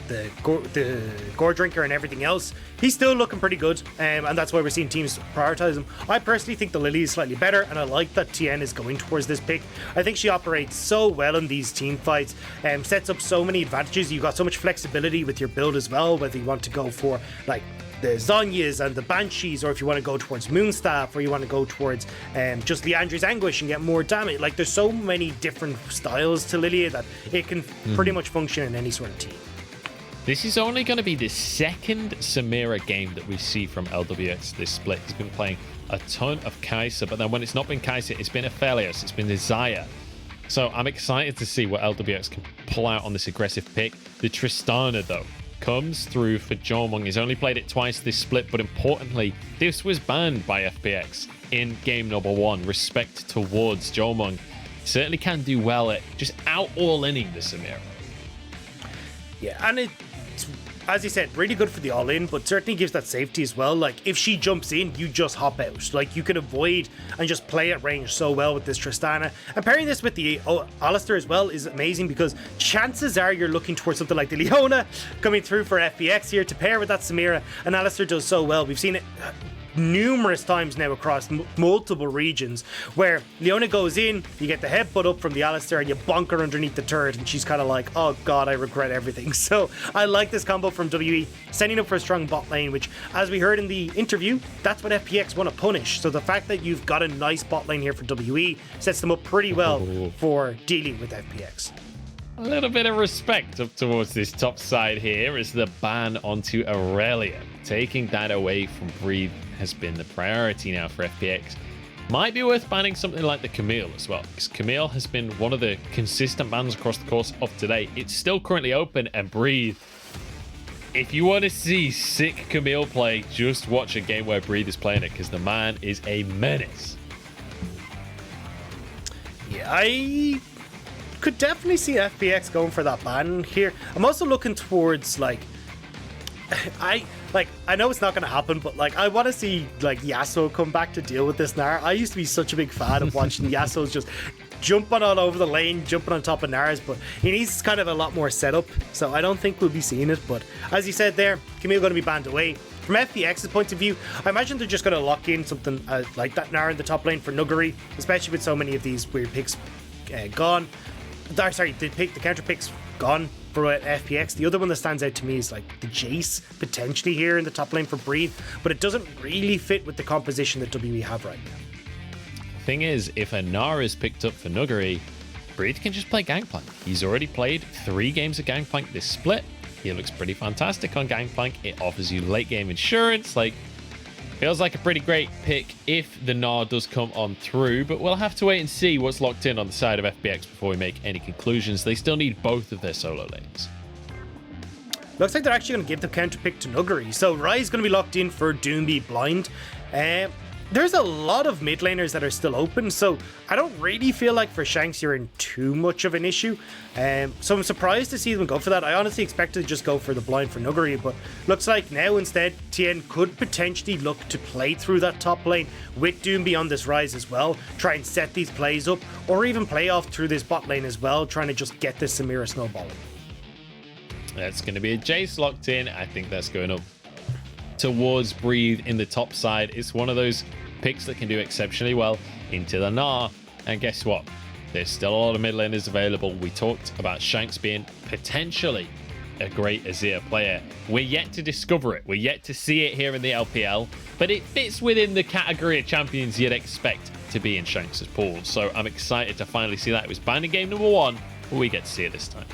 the gore drinker and everything else, he's still looking pretty good, and that's why we're seeing teams prioritize him. I personally think the LIllia is slightly better, and I like that Tian is going towards this pick. I think she operates so well in these team fights, sets up so many advantages. You've got so much flexibility with your build as well, whether you want to go for like the Zhonya's and the Banshees, or if you want to go towards Moonstaff, or you want to go towards just Liandry's Anguish and get more damage. Like, there's so many different styles to LIllia that it can pretty much function in any sort of team. This is only going to be the second Samira game that we see from Lwx this split. He's been playing a ton of Kai'Sa, but then when it's not been Kai'Sa, it's been Aphelios, it's been the Xayah. So I'm excited to see what Lwx can pull out on this aggressive pick. The Tristana, though, comes through for Jiumeng. He's only played it twice this split, but importantly, this was banned by FPX in game number 1. Respect towards Jiumeng. Certainly can do well at just out all-inning the Samira. Yeah, and it's, as you said, really good for the all-in, but certainly gives that safety as well. Like, if she jumps in, you just hop out. Like, you can avoid and just play at range so well with this Tristana. And pairing this with the Alistar as well is amazing, because chances are you're looking towards something like the Leona coming through for FPX here to pair with that Samira, and Alistar does so well. We've seen it numerous times now across multiple regions where Leona goes in, you get the headbutt up from the Alistar and you bonk her underneath the turret, and she's kind of like, oh god, I regret everything. So I like this combo from WE, setting up for a strong bot lane, which, as we heard in the interview, that's what FPX want to punish. So the fact that you've got a nice bot lane here for WE sets them up pretty well for dealing with FPX. A little bit of respect up towards this top side here as the ban onto Aurelia. Taking that away from Breathe has been the priority now for FPX. Might be worth banning something like the Camille as well, because Camille has been one of the consistent bans across the course of today. It's still currently open, and Breathe, if you want to see sick Camille play, just watch a game where Breathe is playing it, because the man is a menace. Yeah, I could definitely see FPX going for that ban here. I'm also looking towards, like, I know it's not going to happen, but like, I want to see like Yasuo come back to deal with this Nara. I used to be such a big fan of watching Yasuo's just jumping all over the lane, jumping on top of Nara's, but he needs kind of a lot more setup, so I don't think we'll be seeing it. But as you said there, Camille going to be banned away. From FPX's point of view, I imagine they're just going to lock in something like that Nara in the top lane for Nuguri, especially with so many of these weird picks gone. Sorry, the counter picks gone for FPX. The other one that stands out to me is like the Jayce potentially here in the top lane for Breathe, but it doesn't really fit with the composition that WE have right now. Thing is, if a Nara is picked up for Nuguri, Breathe can just play Gangplank. He's already played 3 games of Gangplank this split. He looks pretty fantastic on Gangplank. It offers you late game insurance. Like, feels like a pretty great pick if the Gnar does come on through, but we'll have to wait and see what's locked in on the side of FPX before we make any conclusions. They still need both of their solo lanes. Looks like they're actually going to give the counter pick to Nuguri. So Ryze is going to be locked in for Doinb Blind. There's a lot of mid laners that are still open, so I don't really feel like for Shanks you're in too much of an issue. So I'm surprised to see them go for that. I honestly expected to just go for the blind for Nuguri, but looks like now instead Tian could potentially look to play through that top lane with Doinb on this Ryze as well, try and set these plays up, or even play off through this bot lane as well, trying to just get this Samira snowballing. That's going to be a Jayce locked in. I think that's going up towards Breathe in the top side. It's one of those picks that can do exceptionally well into the Gnar. And guess what? There's still a lot of mid laners available. We talked about Shanks being potentially a great Azir player. We're yet to discover it. We're yet to see it here in the LPL, but it fits within the category of champions you'd expect to be in Shanks' pool. So I'm excited to finally see that. It was banned in game number 1, but we get to see it this time.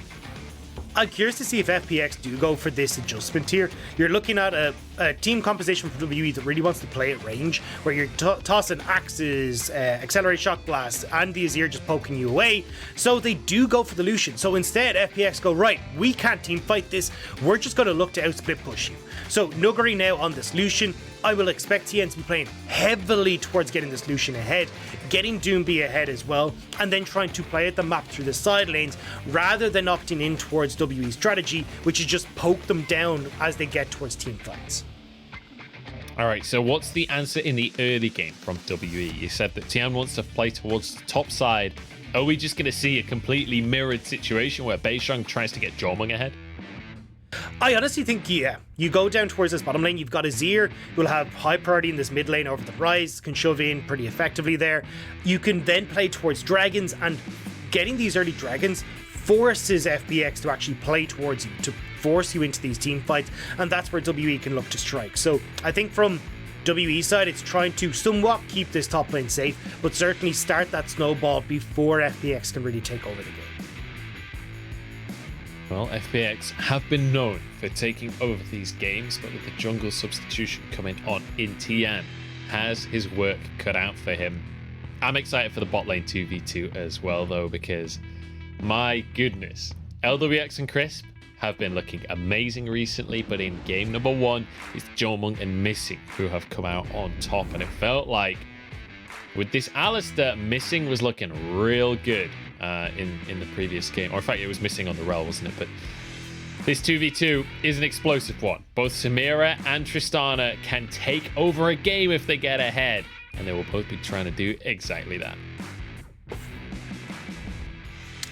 I'm curious to see if FPX do go for this adjustment here. You're looking at a team composition for WE that really wants to play at range, where you're tossing axes, accelerate shock blast, and the Azir just poking you away. So they do go for the Lucian. So instead, FPX go, right, we can't team fight this. We're just going to look to outsplit push you. So Nuguri now on this Lucian. I will expect Tian to be playing heavily towards getting this Lucian ahead, getting Doinb ahead as well, and then trying to play at the map through the side lanes rather than opting in towards WE's strategy, which is just poke them down as they get towards team fights. All right, so what's the answer in the early game from WE? You said that Tian wants to play towards the top side. Are we just going to see a completely mirrored situation where Beishang tries to get Jiumeng ahead? I honestly think, yeah, you go down towards this bottom lane, you've got Azir, who'll have high priority in this mid lane over the Ryze, can shove in pretty effectively there. You can then play towards dragons, and getting these early dragons forces FPX to actually play towards you, to force you into these team fights, and that's where WE can look to strike. So I think from WE side, it's trying to somewhat keep this top lane safe, but certainly start that snowball before FPX can really take over the game. Well, FPX have been known for taking over these games, but with the jungle substitution coming on in Tian, has his work cut out for him. I'm excited for the bot lane 2v2 as well, though, because my goodness, Lwx and Crisp have been looking amazing recently, but in game number 1, it's Jiumeng and Missing who have come out on top, and it felt like with this Alistar, Missing was looking real good in the previous game. Or in fact, it was Missing on the rel, wasn't it? But this 2v2 is an explosive one. Both Samira and Tristana can take over a game if they get ahead, and they will both be trying to do exactly that.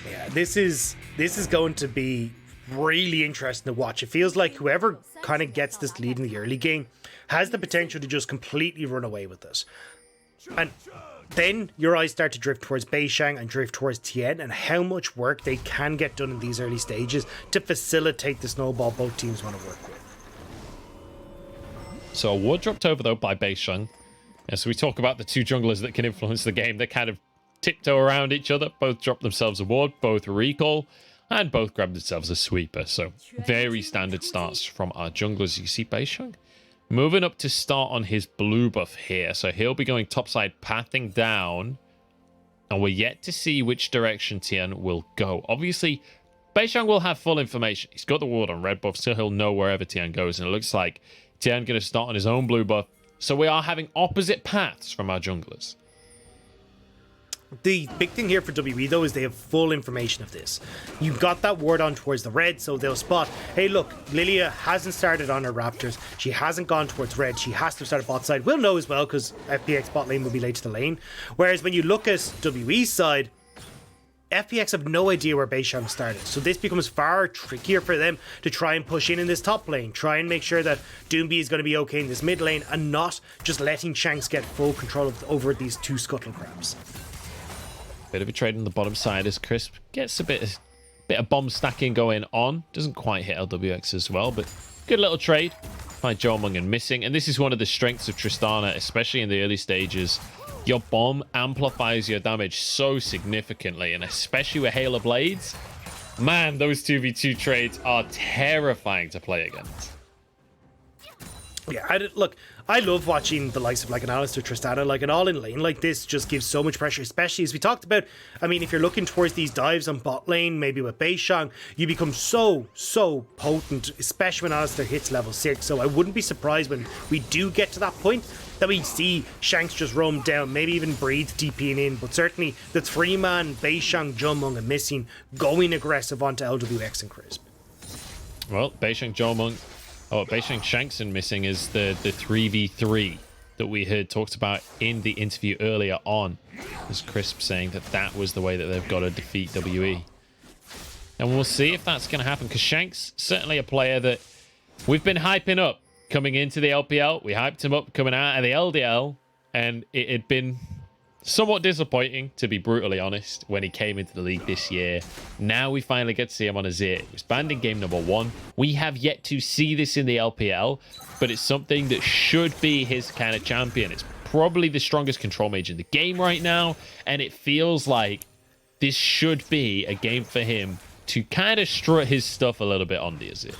Yeah, this is going to be really interesting to watch. It feels like whoever kind of gets this lead in the early game has the potential to just completely run away with this. And then your eyes start to drift towards Beishang and drift towards Tian, and how much work they can get done in these early stages to facilitate the snowball both teams want to work with. So a ward dropped over, though, by Beishang. As we talk about the two junglers that can influence the game, they kind of tiptoe around each other. Both drop themselves a ward, both recall, and both grab themselves a sweeper. So very standard starts from our junglers. You see Beishang moving up to start on his blue buff here. So he'll be going topside, pathing down. And we're yet to see which direction Tian will go. Obviously, Beishang will have full information. He's got the ward on red buff, so he'll know wherever Tian goes. And it looks like Tian going to start on his own blue buff. So we are having opposite paths from our junglers. The big thing here for WE, though, is they have full information of this. You got that ward on towards the red, so they'll spot, hey, look, LIllia hasn't started on her Raptors. She hasn't gone towards red. She has to start at bot side. We'll know as well, because FPX bot lane will be late to the lane. Whereas when you look at WE's side, FPX have no idea where Beishang started. So this becomes far trickier for them to try and push in this top lane. Try and make sure that Doinb is going to be okay in this mid lane, and not just letting Shanks get full control over these two scuttle crabs. Bit of a trade on the bottom side as Crisp gets a bit of bomb stacking going on. Doesn't quite hit Lwx as well, but good little trade by Jiumeng and Missing. And this is one of the strengths of Tristana, especially in the early stages. Your bomb amplifies your damage so significantly, and especially with Hail of Blades, man, those 2v2 trades are terrifying to play against. Yeah, I love watching the likes of like an Alistar, Tristana, like an all-in lane like this just gives so much pressure, especially as we talked about. I mean, if you're looking towards these dives on bot lane, maybe with Beishang, you become so potent, especially when Alistar hits level 6. So I wouldn't be surprised when we do get to that point that we see Shanks just roam down, maybe even Breathe TPing in, but certainly the 3-man Beishang, Jiumeng and Missing going aggressive onto Lwx and Crisp. Well, Beishang, Jiumeng, Beishang, Shanks and Missing is the 3v3 that we heard talked about in the interview earlier on. As Crisp saying that was the way that they've got to defeat WE. And we'll see if that's going to happen, because Shanks, certainly a player that we've been hyping up coming into the LPL. We hyped him up coming out of the LDL, and it had been somewhat disappointing, to be brutally honest, when he came into the league this year. Now we finally get to see him on Azir. He was banned in game number 1. We have yet to see this in the LPL, but it's something that should be his kind of champion. It's probably the strongest control mage in the game right now, and it feels like this should be a game for him to kind of strut his stuff a little bit on the Azir.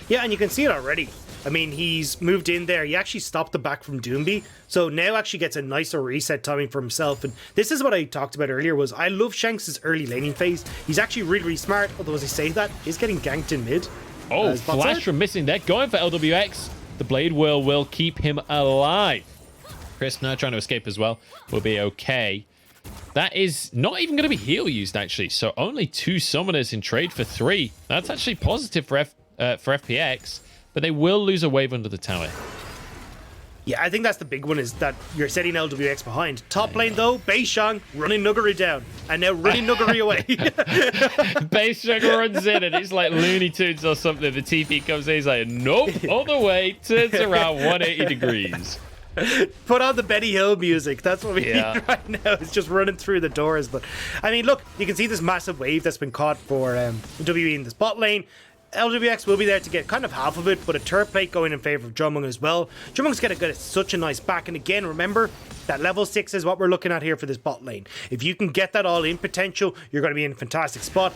Yeah, and you can see it already. I mean, he's moved in there. He actually stopped the back from Doinb, so now actually gets a nicer reset timing for himself. And this is what I talked about earlier, was I love Shanks' early laning phase. He's actually really smart, although as I say that, he's getting ganked in mid. Oh, flash from Missing there, going for Lwx. The Blade will keep him alive. Crisp now trying to escape as well. Will be okay. That is not even going to be heal used, actually. So only 2 summoners in trade for 3. That's actually positive for FPX. But they will lose a wave under the tower. Yeah, I think that's the big one, is that you're setting Lwx behind. Top lane, though, Beishang running Nuguri down, and now running Nuguri away. Beishang runs in, and it's like Looney Tunes or something. The TP comes in, he's like, nope, all the way, turns around 180 degrees. Put on the Benny Hill music. That's what we need right now. It's just running through the doors. But, I mean, look, you can see this massive wave that's been caught for WE in the spot lane. Lwx will be there to get kind of half of it, but a turret plate going in favor of Jiumeng as well. Jiumeng's going to get such a nice back, and again, remember, that level 6 is what we're looking at here for this bot lane. If you can get that all in potential, you're going to be in a fantastic spot.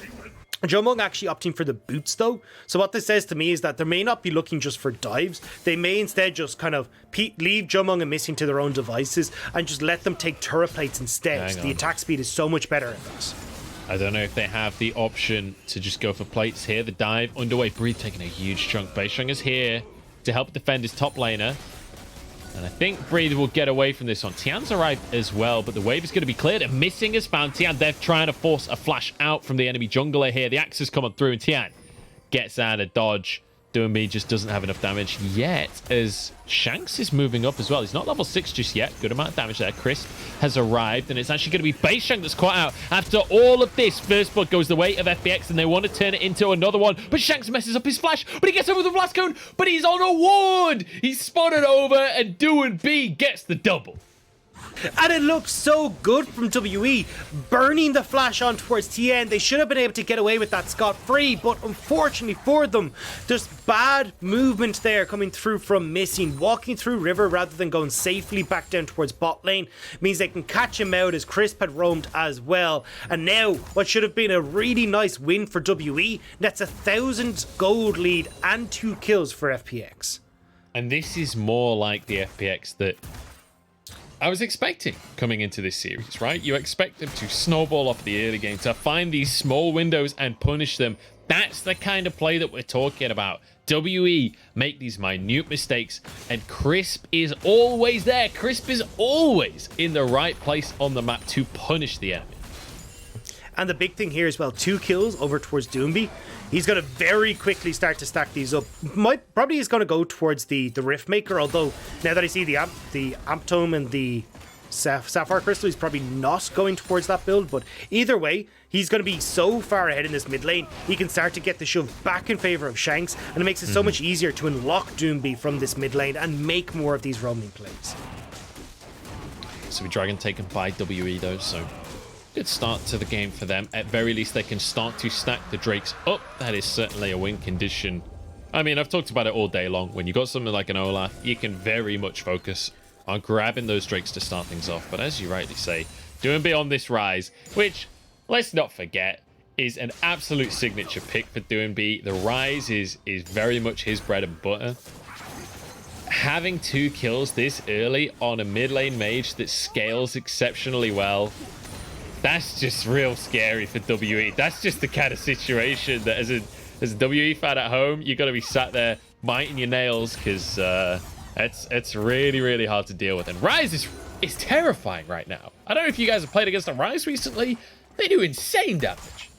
Jiumeng actually opting for the boots though, so what this says to me is that they may not be looking just for dives. They may instead just kind of leave Jiumeng and Missing to their own devices and just let them take turret plates instead. The attack speed is so much better at this. I don't know if they have the option to just go for plates here. The dive underway. Breathe taking a huge chunk. Beishang is here to help defend his top laner. And I think Breathe will get away from this one. Tian's arrived as well, but the wave is going to be cleared. And Missing is found Tian. They're trying to force a flash out from the enemy jungler here. The axe is coming through, and Tian gets out of dodge. Doinb just doesn't have enough damage yet, as Shanks is moving up as well. He's not level 6 just yet. Good amount of damage there. Crisp has arrived, and it's actually going to be Beishang that's caught out. After all of this, first blood goes the way of FPX, and they want to turn it into another one. But Shanks messes up his flash, but he gets over the blast cone, but he's on a ward. He's spotted over, and Doinb gets the double. And it looks so good from WE, burning the flash on towards Tian. They should have been able to get away with that scot-free, but unfortunately for them, there's bad movement there coming through from Missing. Walking through river rather than going safely back down towards bot lane means they can catch him out, as Crisp had roamed as well. And now, what should have been a really nice win for WE, that's 1,000 gold lead and 2 kills for FPX. And this is more like the FPX that I was expecting coming into this series, right? You expect them to snowball off the early game, to find these small windows and punish them. That's the kind of play that we're talking about. WE make these minute mistakes, and Crisp is always there. Crisp is always in the right place on the map to punish the enemy. And the big thing here as well, 2 kills over towards Doinb. He's going to very quickly start to stack these up. Probably is going to go towards the Rift Maker, although now that I see the Amp Tome and the Sapphire Crystal, he's probably not going towards that build. But either way, he's going to be so far ahead in this mid lane, he can start to get the shove back in favor of Shanks, and it makes it so much easier to unlock Doinb from this mid lane and make more of these roaming plays. So we Dragon taken by WE though, so good start to the game for them. At very least, they can start to stack the Drakes up. That is certainly a win condition. I mean, I've talked about it all day long. When you got something like an Olaf, you can very much focus on grabbing those Drakes to start things off. But as you rightly say, Doinb on this Ryze, which, let's not forget, is an absolute signature pick for Doinb. The Ryze is very much his bread and butter. Having 2 kills this early on a mid lane mage that scales exceptionally well, that's just real scary for WE. That's just the kind of situation that as a WE fan at home, you got to be sat there biting your nails, because it's really, really hard to deal with. And Ryze is terrifying right now. I don't know if you guys have played against a Ryze recently. They do insane damage.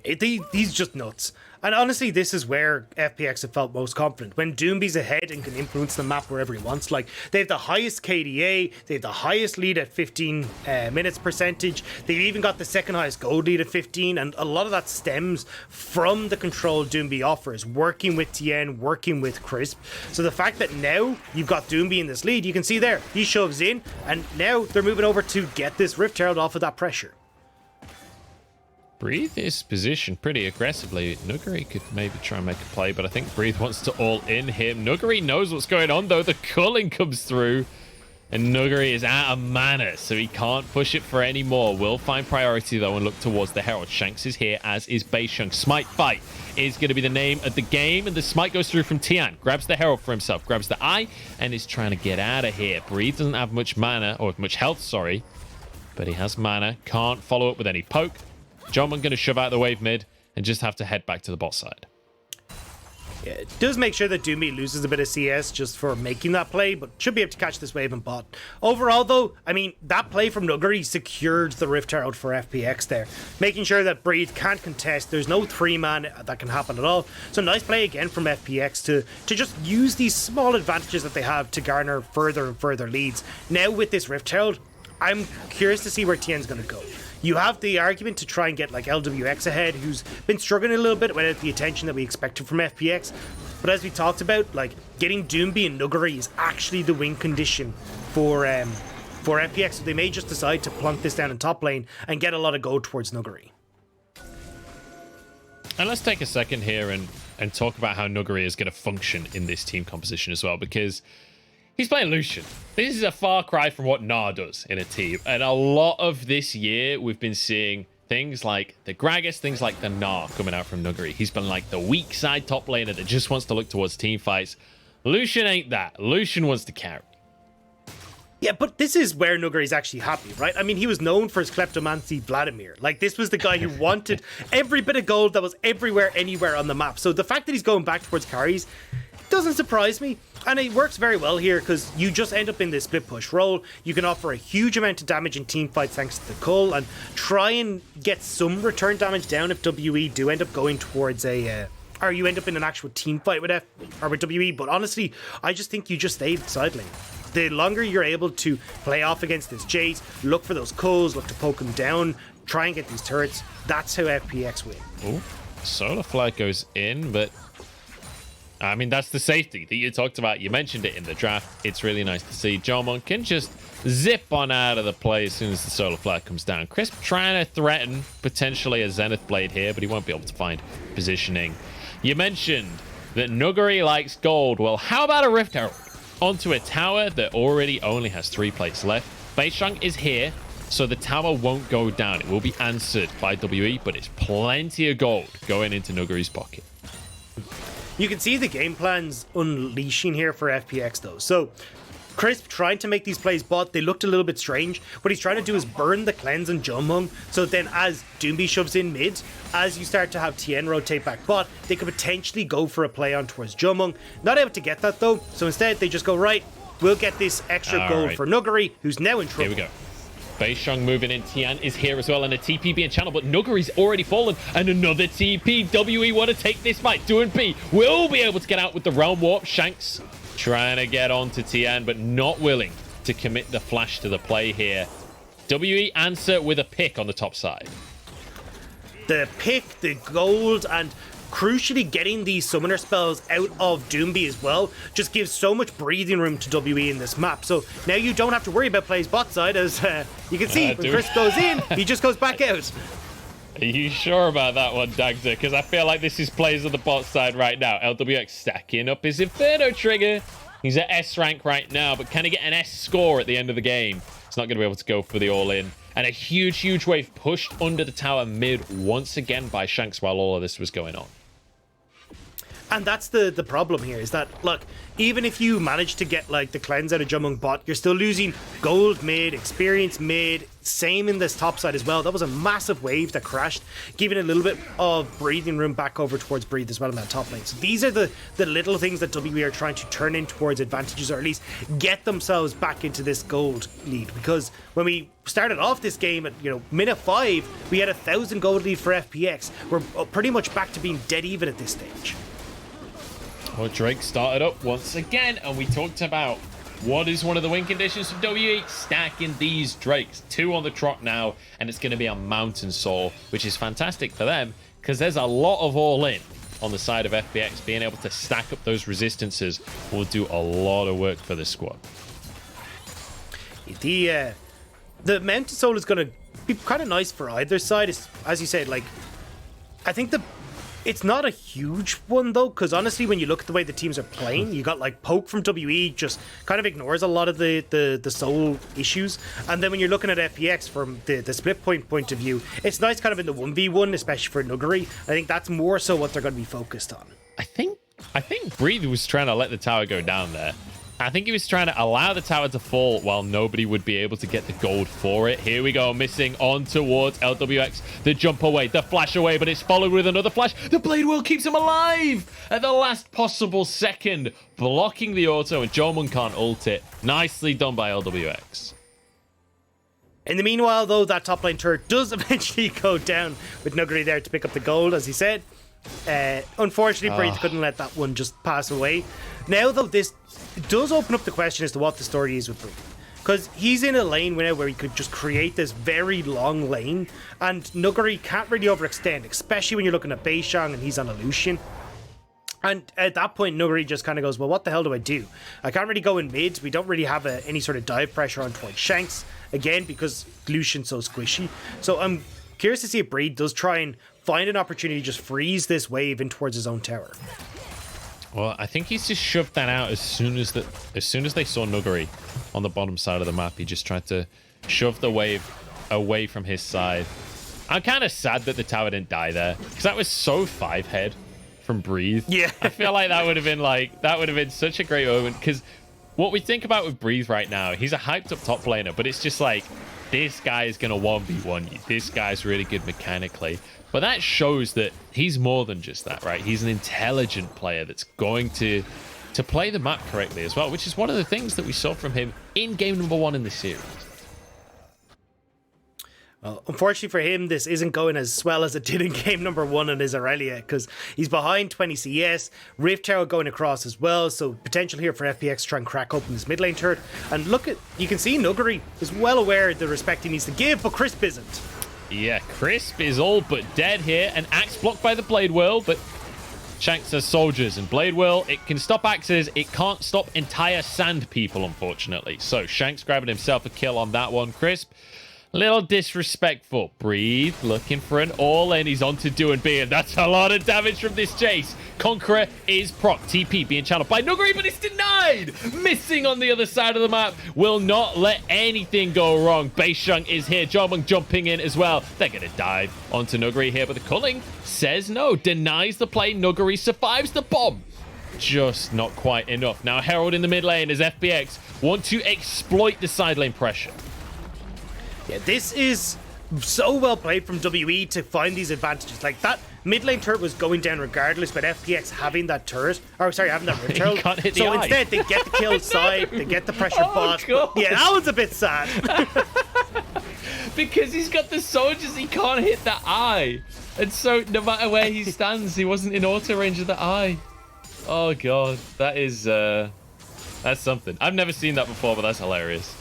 Yeah, he's just nuts. And honestly, this is where FPX have felt most confident. When Doinb's ahead and can influence the map wherever he wants. Like, they have the highest KDA, they have the highest lead at 15 minutes percentage. They've even got the second highest gold lead at 15. And a lot of that stems from the control Doinb offers, working with Tian, working with Crisp. So the fact that now you've got Doinb in this lead, you can see there, he shoves in, and now they're moving over to get this Rift Herald off of that pressure. Breathe is positioned pretty aggressively. Nuguri could maybe try and make a play, but I think Breathe wants to all in him. Nuguri knows what's going on, though. The culling comes through, and Nuguri is out of mana, so he can't push it for any more. Will find priority, though, and look towards the Herald. Shanks is here, as is Beishang. Smite Fight is going to be the name of the game, and the Smite goes through from Tian. Grabs the Herald for himself, grabs the Eye, and is trying to get out of here. Breathe doesn't have much mana, or much health, sorry, but he has mana. Can't follow up with any poke. Jiumeng going to shove out the wave mid and just have to head back to the bot side. Yeah, it does make sure that Doinb loses a bit of CS just for making that play, but should be able to catch this wave in bot. Overall, though, I mean, that play from Nuguri secured the Rift Herald for FPX there, making sure that Breathe can't contest. There's no 3-man that can happen at all. So nice play again from FPX to just use these small advantages that they have to garner further and further leads. Now with this Rift Herald, I'm curious to see where Tian's going to go. You have the argument to try and get like Lwx ahead, who's been struggling a little bit without the attention that we expected from FPX. But as we talked about, like getting Doinb and Nuguri is actually the win condition for FPX. So they may just decide to plunk this down in top lane and get a lot of gold towards Nuguri. And let's take a second here and talk about how Nuguri is going to function in this team composition as well, because he's playing Lucian. This is a far cry from what Gnar does in a team. And a lot of this year, we've been seeing things like the Gragas, things like the Gnar coming out from Nuguri. He's been like the weak side top laner that just wants to look towards team fights. Lucian ain't that. Lucian wants to carry. Yeah, but this is where Nuguri's actually happy, right? I mean, he was known for his kleptomancy Vladimir. Like, this was the guy who wanted every bit of gold that was everywhere, anywhere on the map. So the fact that he's going back towards carries doesn't surprise me. And it works very well here because you just end up in this split push role. You can offer a huge amount of damage in team fights thanks to the cull and try and get some return damage down if WE do end up going towards a... or you end up in an actual team fight with WE. But honestly, I just think you just stay side lane. The longer you're able to play off against this Jayce, look for those culls, look to poke them down, try and get these turrets, that's how FPX win. Oh, Solar Flare goes in, but I mean, that's the safety that you talked about. You mentioned it in the draft. It's really nice to see. Jiumeng can just zip on out of the play as soon as the Solar Flare comes down. Crisp trying to threaten potentially a Zenith Blade here, but he won't be able to find positioning. You mentioned that Nuguri likes gold. Well, how about a Rift Herald onto a tower that already only has 3 plates left? Beishang is here, so the tower won't go down. It will be answered by WE, but it's plenty of gold going into Nuguri's pocket. You can see the game plans unleashing here for FPX though. So Crisp trying to make these plays bot, they looked a little bit strange. What he's trying to do is burn the cleanse on Jiumeng, so then as Doinb shoves in mid, as you start to have Tian rotate back bot, they could potentially go for a play on towards Jiumeng. Not able to get that though, so instead they just go, right, we'll get this extra gold for Nuguri, who's now in trouble. Here we go. Beishang moving in. Tian is here as well, and a TP being channeled, but Nuguri's already fallen, and another TP. WE want to take this fight. Doinb will be able to get out with the Realm Warp. Shanks trying to get onto Tian, but not willing to commit the flash to the play here. WE answer with a pick on the top side. The pick, the gold, and crucially getting these summoner spells out of Doinb as well just gives so much breathing room to WE in this map. So now you don't have to worry about plays bot side, as you can see when Chris goes in, he just goes back out. Are you sure about that one, Dagda? Because I feel like this is plays on the bot side right now. Lwx stacking up his Inferno trigger. He's at S rank right now, but can he get an S score at the end of the game? He's not going to be able to go for the all-in. And a huge, huge wave pushed under the tower mid once again by Shanks while all of this was going on. And that's the problem here, is that, look, even if you manage to get, like, the cleanse out of Jiumeng bot, you're still losing gold mid, experience mid, same in this top side as well. That was a massive wave that crashed, giving a little bit of breathing room back over towards Breathe as well in that top lane. So these are the little things that WE are trying to turn in towards advantages, or at least get themselves back into this gold lead. Because when we started off this game at, minute 5, we had 1,000 gold lead for FPX. We're pretty much back to being dead even at this stage. Well, Drake started up once again, and we talked about what is one of the win conditions for WE, stacking these Drakes. 2 on the trot now, and it's going to be a Mountain Soul, which is fantastic for them, because there's a lot of all-in on the side of FPX. Being able to stack up those resistances will do a lot of work for this squad. The Mountain Soul is going to be kind of nice for either side. It's, as you said, like, I think it's not a huge one, though, because honestly, when you look at the way the teams are playing, you got, like, Poke from WE just kind of ignores a lot of the soul issues. And then when you're looking at FPX from the split point of view, it's nice kind of in the 1v1, especially for Nuguri. I think that's more so what they're going to be focused on. I think Breathe was trying to let the tower go down there. I think he was trying to allow the tower to fall while nobody would be able to get the gold for it. Here we go, missing on towards Lwx. The jump away, the flash away, but it's followed with another flash. The Blade Wheel keeps him alive at the last possible second, blocking the auto, and Jiumeng can't ult it. Nicely done by Lwx. In the meanwhile, though, that top lane turret does eventually go down with Nuguri there to pick up the gold, as he said. Unfortunately, Breathe couldn't let that one just pass away. Now, though, this does open up the question as to what the story is with Breathe. Because he's in a lane now where he could just create this very long lane, and Nuguri can't really overextend, especially when you're looking at Beishang and he's on a Lucian. And at that point, Nuguri just kind of goes, well, what the hell do I do? I can't really go in mid. We don't really have any sort of dive pressure on towards Shanks, again, because Lucian's so squishy. So I'm curious to see if Breed does try and find an opportunity to just freeze this wave in towards his own tower. Well, I think he's just shoved that out as soon as they saw Nuguri on the bottom side of the map. He just tried to shove the wave away from his side. I'm kind of sad that the tower didn't die there, because that was so 5-head from Breathe. Yeah. I feel like that would have been such a great moment, because what we think about with Breathe right now, he's a hyped up top laner, but it's just like, this guy is going to 1v1 you. This guy's really good mechanically. But that shows that he's more than just that, right? He's an intelligent player that's going to play the map correctly as well, which is one of the things that we saw from him in game number 1 in the series. Well, unfortunately for him, this isn't going as well as it did in game number 1 on his LIllia, because he's behind 20 CS, Rift Tower going across as well, so potential here for FPX to try and crack open this mid lane turret. And look at, you can see Nuguri is well aware of the respect he needs to give, but Crisp isn't. Yeah, Crisp is all but dead here. An axe blocked by the Blade Wheel, but Shanks has soldiers, and Blade Wheel, it can stop axes. It can't stop entire sand people, unfortunately. So Shanks grabbing himself a kill on that one. Crisp, a little disrespectful. Breathe, looking for an all-in. He's on to Doinb, and that's a lot of damage from this Jayce. Conqueror is proc. TP being channeled by Nuguri, but it's denied. Missing on the other side of the map. Will not let anything go wrong. Beishang is here. Jiumeng jumping in as well. They're going to dive onto Nuguri here, but the culling says no. Denies the play. Nuguri survives the bomb. Just not quite enough. Now Herald in the mid lane as FPX want to exploit the side lane pressure. Yeah, this is so well played from WE to find these advantages. Like, that mid lane turret was going down regardless, but FPX having that turret, or sorry, having that red turret. Can't hit the so eye. Instead, they get the kill side, they get the pressure bot. God. Yeah, that was a bit sad. Because he's got the soldiers, he can't hit the eye. And so no matter where he stands, he wasn't in auto range of the eye. Oh God, that is, that's something. I've never seen that before, but that's hilarious.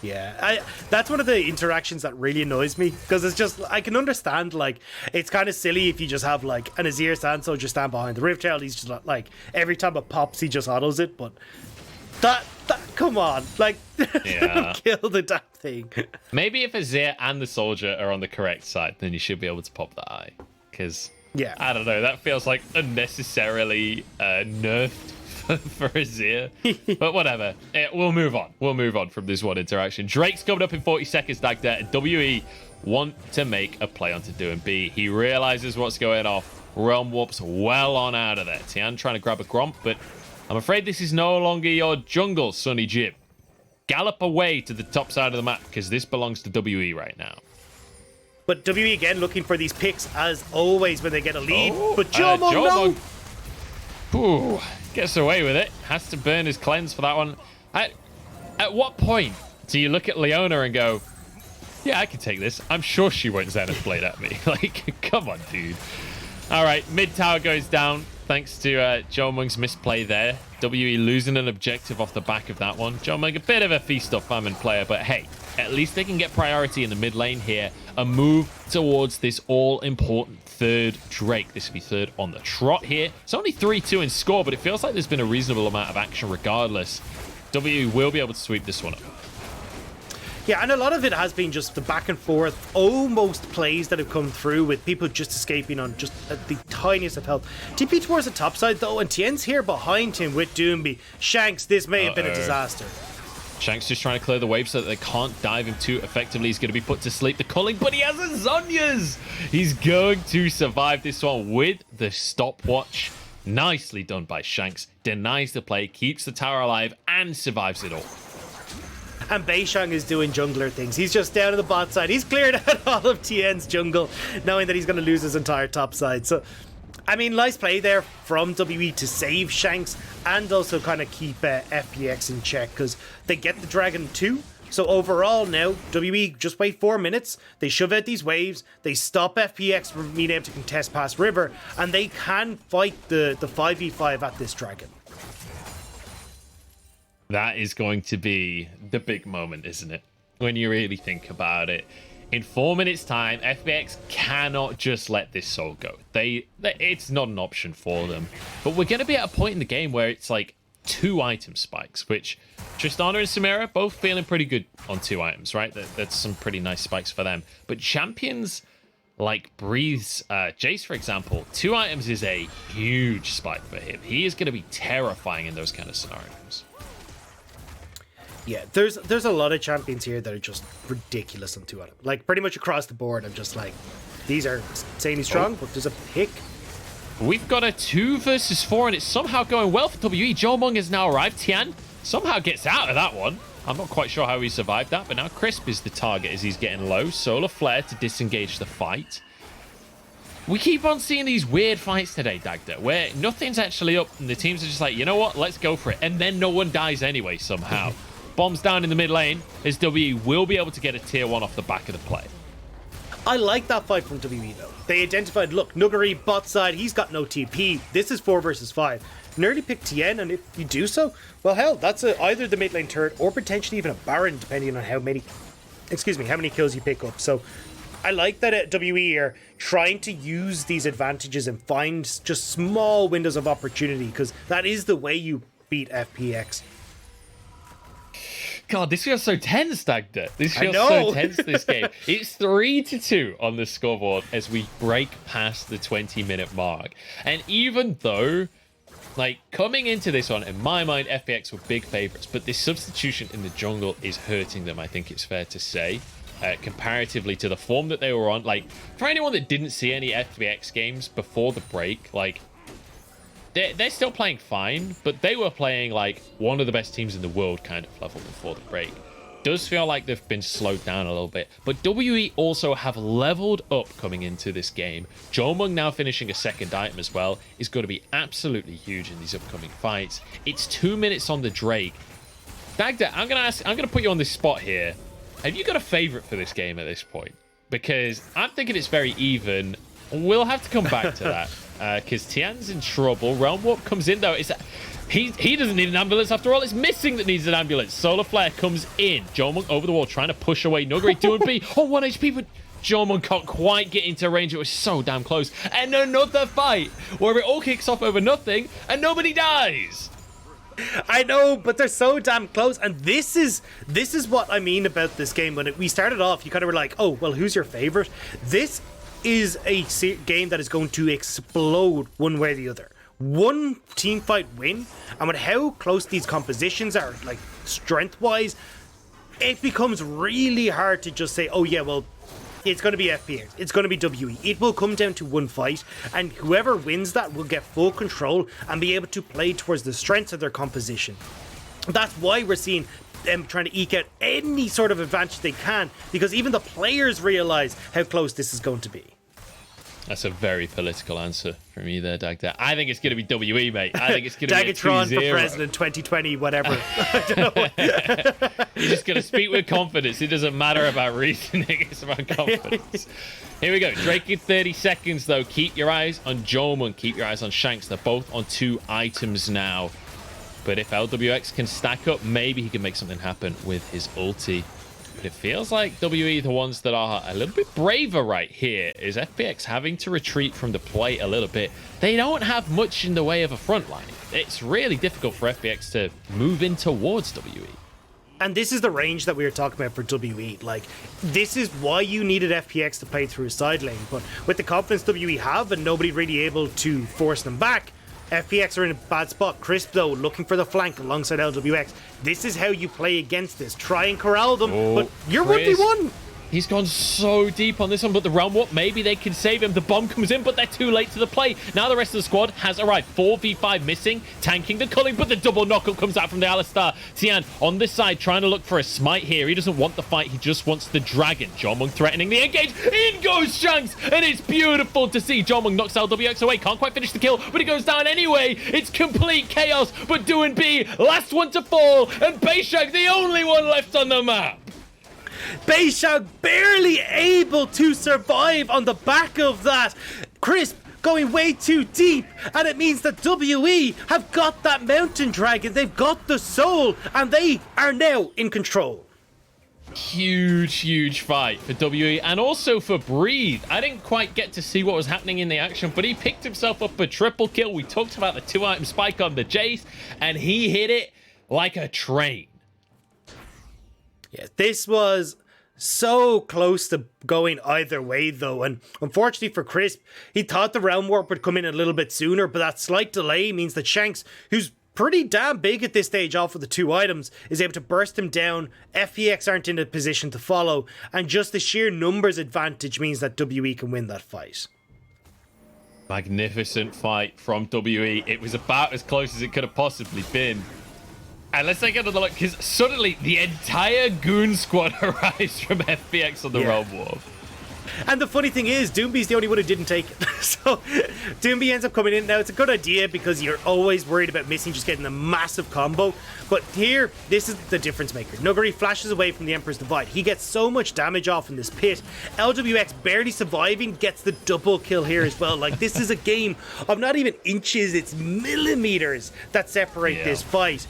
Yeah, that's one of the interactions that really annoys me, because it's just, I can understand, like, it's kind of silly if you just have, like, an Azir stand soldier stand behind the Rift Child. He's just, like, every time it pops, he just autos it, but that come on, like, Yeah. kill the damn thing. Maybe if Azir and the soldier are on the correct side, then you should be able to pop the eye. Because, Yeah. I don't know, that feels like unnecessarily nerfed for Azir. But whatever. We'll move on. We'll move on from this one interaction. Drake's coming up in 40 seconds, Dagda, and WE want to make a play onto Doinb. He realizes what's going off. Realm Warp's well on out of there. Tian trying to grab a Gromp, but I'm afraid this is no longer your jungle, Sonny Jib. Gallop away to the top side of the map, because this belongs to WE right now. But WE again looking for these picks as always when they get a lead. Oh, But Jiumeng, no! Ooh, gets away with it. Has to burn his cleanse for that one. At what point do you look at Leona and go, yeah, I can take this. I'm sure she won't Zenith Blade at me. Like, come on, dude. All right, mid tower goes down thanks to Jiumeng's misplay there. WE losing an objective off the back of that one. Jiumeng, a bit of a feast or famine player, but hey, at least they can get priority in the mid lane here and move towards this all-important third Drake. This will be third on the trot here. It's only 3-2 in score, but it feels like there's been a reasonable amount of action regardless. WE will be able to sweep this one up. Yeah, and a lot of it has been just the back and forth, almost plays that have come through with people just escaping on just the tiniest of health. TP towards the top side though, and Tian's here behind him with Doinb. Shanks, this may have been a disaster. Shanks just trying to clear the wave so that they can't dive him too effectively. He's going to be put to sleep. The culling, but he has a Zhonya's. He's going to survive this one with the stopwatch. Nicely done by Shanks. Denies the play, keeps the tower alive, and survives it all. And Beishang is doing jungler things. He's just down on the bot side. He's cleared out all of Tian's jungle, knowing that he's going to lose his entire top side. So, I mean, nice play there from WE to save Shanks and also kind of keep FPX in check because they get the Dragon too. So overall now, WE just wait 4 minutes, they shove out these waves, they stop FPX from being able to contest past River, and they can fight the 5v5 at this Dragon. That is going to be the big moment, isn't it? When you really think about it. In 4 minutes time, FPX cannot just let this soul go. It's not an option for them. But we're going to be at a point in the game where it's like 2 item spikes, which Tristana and Samira both feeling pretty good on 2 items, right? That's some pretty nice spikes for them. But champions like Breeze's Jayce, for example, 2 items is a huge spike for him. He is going to be terrifying in those kind of scenarios. Yeah, there's a lot of champions here that are just ridiculous on 2 items. Like, pretty much across the board, I'm just like, these are insanely strong, but there's a pick. We've got a 2 versus 4, and it's somehow going well for WE. Jiumeng has now arrived. Tian somehow gets out of that one. I'm not quite sure how he survived that, but now Crisp is the target as he's getting low. Solar Flare to disengage the fight. We keep on seeing these weird fights today, Dagda, where nothing's actually up, and the teams are just like, you know what, let's go for it. And then no one dies anyway somehow. Bombs down in the mid lane as WE will be able to get a tier 1 off the back of the play. I like that fight from WE though. They identified, look, Nuguri bot side, he's got no TP. This is 4 versus 5. Nearly pick Tian, and if you do so, well, hell, that's either the mid lane turret or potentially even a Baron, depending on how many kills you pick up. So I like that WE are trying to use these advantages and find just small windows of opportunity, because that is the way you beat FPX. God, this feels so tense, Dagda. This feels so tense, this game. It's 3-2 on the scoreboard as we break past the 20-minute mark. And even though, like, coming into this one, in my mind, FPX were big favorites, but this substitution in the jungle is hurting them, I think it's fair to say, comparatively to the form that they were on. Like, for anyone that didn't see any FPX games before the break, like, they're still playing fine, but they were playing like one of the best teams in the world kind of level before the break. Does feel like they've been slowed down a little bit, but WE also have leveled up coming into this game. Jiumeng now finishing a 2nd item as well is going to be absolutely huge in these upcoming fights. It's 2 minutes on the Drake. Dagda, I'm gonna put you on this spot here. Have you got a favorite for this game at this point? Because I'm thinking it's very even. We'll have to come back to that. Because Tian's in trouble. Realm Warp comes in, though. He doesn't need an ambulance after all. It's Missing that needs an ambulance. Solar Flare comes in. Jiumeng over the wall, trying to push away Nuguri. Doinb on 1 HP, but Jiumeng can't quite get into range. It was so damn close. And another fight where it all kicks off over nothing, and nobody dies. I know, but they're so damn close, and this is what I mean about this game. When we started off, you kind of were like, oh, well, who's your favorite? This is a game that is going to explode one way or the other. One team fight win, and with how close these compositions are, like strength-wise, it becomes really hard to just say, oh yeah, well, it's going to be FPX, it's going to be WE. It will come down to one fight, and whoever wins that will get full control and be able to play towards the strengths of their composition. That's why we're seeing them trying to eke out any sort of advantage they can, because even the players realize how close this is going to be. That's a very political answer from you there, Dagda. I think it's going to be WE, mate. I think it's going to be a 2-0. Dagatron for president 2020, whatever. I don't know. You're just going to speak with confidence. It doesn't matter about reasoning. It's about confidence. Here we go. Drake in 30 seconds, though. Keep your eyes on Jiumeng. Keep your eyes on Shanks. They're both on 2 items now. But if Lwx can stack up, maybe he can make something happen with his ulti. But it feels like WE, the ones that are a little bit braver right here, is FPX having to retreat from the play a little bit. They don't have much in the way of a front line. It's really difficult for FPX to move in towards WE. And this is the range that we were talking about for WE. Like, this is why you needed FPX to play through a side lane. But with the confidence WE have and nobody really able to force them back, FPX are in a bad spot. Crisp, though, looking for the flank alongside Lwx. This is how you play against this. Try and corral them, but you're 1v1. He's gone so deep on this one, but the realm warp, maybe they can save him. The bomb comes in, but they're too late to the play. Now the rest of the squad has arrived. 4v5 missing, tanking the culling, but the double knockup comes out from the Alistar. Tian on this side trying to look for a smite here. He doesn't want the fight, he just wants the dragon. Jiumeng threatening the engage. In goes Shanks, and it's beautiful to see. Jiumeng knocks Lwx away, can't quite finish the kill, but he goes down anyway. It's complete chaos, but Doinb, last one to fall, and Beishang, the only one left on the map. Beishang barely able to survive on the back of that. Crisp going way too deep, and it means that WE have got that mountain dragon, they've got the soul, and they are now in control. Huge fight for WE and also for Breathe. I didn't quite get to see what was happening in the action, but he picked himself up a triple kill. We talked about the 2-item spike on the Jayce, and he hit it like a train. Yeah, this was so close to going either way, though. And unfortunately for Crisp, he thought the realm warp would come in a little bit sooner, but that slight delay means that Shanks, who's pretty damn big at this stage off of the 2 items, is able to burst him down. FPX aren't in a position to follow, and just the sheer numbers advantage means that WE can win that fight. Magnificent fight from WE. It was about as close as it could have possibly been. And let's take another look, because suddenly the entire goon squad arrives from FPX on the realm warp. And the funny thing is, Doinb's the only one who didn't take it. So Doinb ends up coming in. Now, it's a good idea because you're always worried about missing, just getting a massive combo. But here, this is the difference maker. Nuguri flashes away from the Emperor's Divide. He gets so much damage off in this pit. Lwx barely surviving, gets the double kill here as well. Like, this is a game of not even inches, it's millimeters that separate this fight.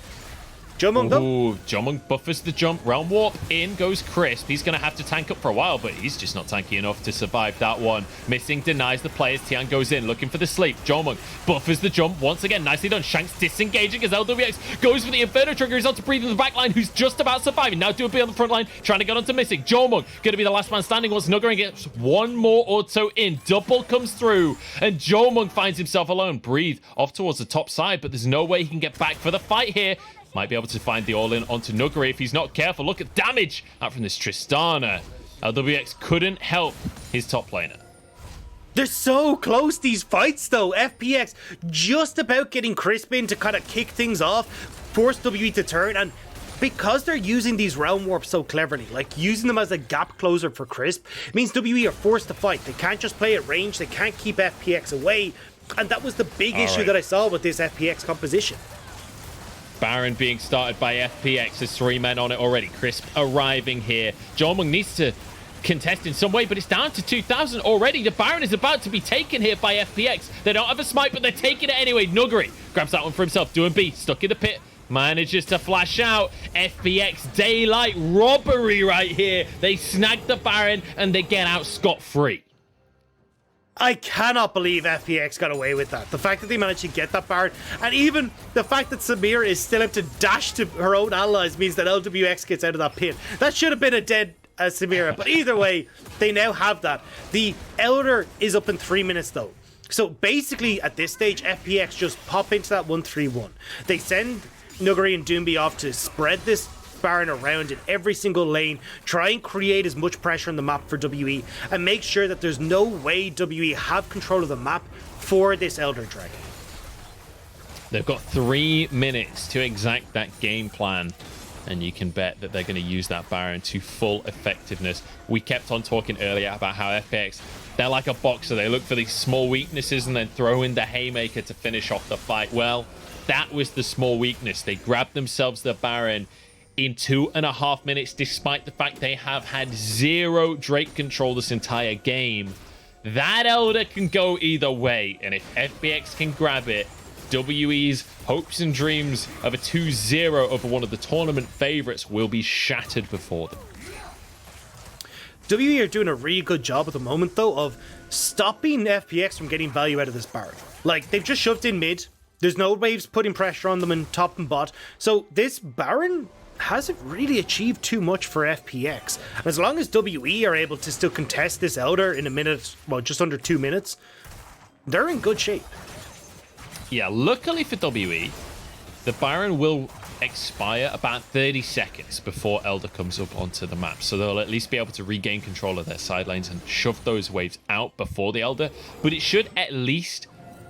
Jiumeng, though. Jiumeng buffers the jump. Realm warp. In goes Crisp. He's going to have to tank up for a while, but he's just not tanky enough to survive that one. Missing denies the players. Tian goes in, looking for the sleep. Jiumeng buffers the jump once again. Nicely done. Shanks disengaging as Lwx goes for the Inferno trigger. He's on to Breathe in the back line, who's just about surviving. Now Doinb on the front line, trying to get onto Missing. Jiumeng going to be the last man standing once Nuguri gets one more auto in. Double comes through, and Jiumeng finds himself alone. Breathe off towards the top side, but there's no way he can get back for the fight here. Might be able to find the all-in onto Nuguri if he's not careful. Look at damage out from this Tristana. Lwx couldn't help his top laner. They're so close, these fights, though. FPX just about getting Crisp in to kind of kick things off, force WE to turn, and because they're using these realm warps so cleverly, like using them as a gap closer for Crisp, it means WE are forced to fight. They can't just play at range, they can't keep FPX away, and that was the big issue that I saw with this FPX composition. Baron being started by FPX. There's 3 men on it already. Crisp arriving here. Jiumeng needs to contest in some way, but it's down to 2,000 already. The Baron is about to be taken here by FPX. They don't have a smite, but they're taking it anyway. Nuguri grabs that one for himself. Doinb stuck in the pit. Manages to flash out. FPX daylight robbery right here. They snag the Baron and they get out scot-free. I cannot believe FPX got away with that. The fact that they managed to get that Baron, and even the fact that Samira is still able to dash to her own allies means that Lwx gets out of that pit. That should have been a dead Samira, but either way, they now have that. The Elder is up in 3 minutes though. So basically at this stage, FPX just pop into that 1-3-1. They send Nuguri and Doinb off to spread this Baron around in every single lane, try and create as much pressure on the map for WE, and make sure that there's no way WE have control of the map for this Elder Dragon. They've got 3 minutes to exact that game plan, and you can bet that they're going to use that Baron to full effectiveness. We kept on talking earlier about how FPX, they're like a boxer. They look for these small weaknesses and then throw in the haymaker to finish off the fight. Well, that was the small weakness. They grabbed themselves the Baron in 2.5 minutes, despite the fact they have had 0 Drake control this entire game. That Elder can go either way, and if FPX can grab it, WE's hopes and dreams of a 2-0 over one of the tournament favorites will be shattered before them. WE are doing a really good job at the moment, though, of stopping FPX from getting value out of this Baron. Like, they've just shoved in mid. There's no waves putting pressure on them in top and bot. So this Baron hasn't really achieved too much for FPX. And as long as WE are able to still contest this Elder in a minute, well, just under 2 minutes, they're in good shape. Yeah, luckily for WE, the Baron will expire about 30 seconds before Elder comes up onto the map. So they'll at least be able to regain control of their side lanes and shove those waves out before the Elder. But it should at least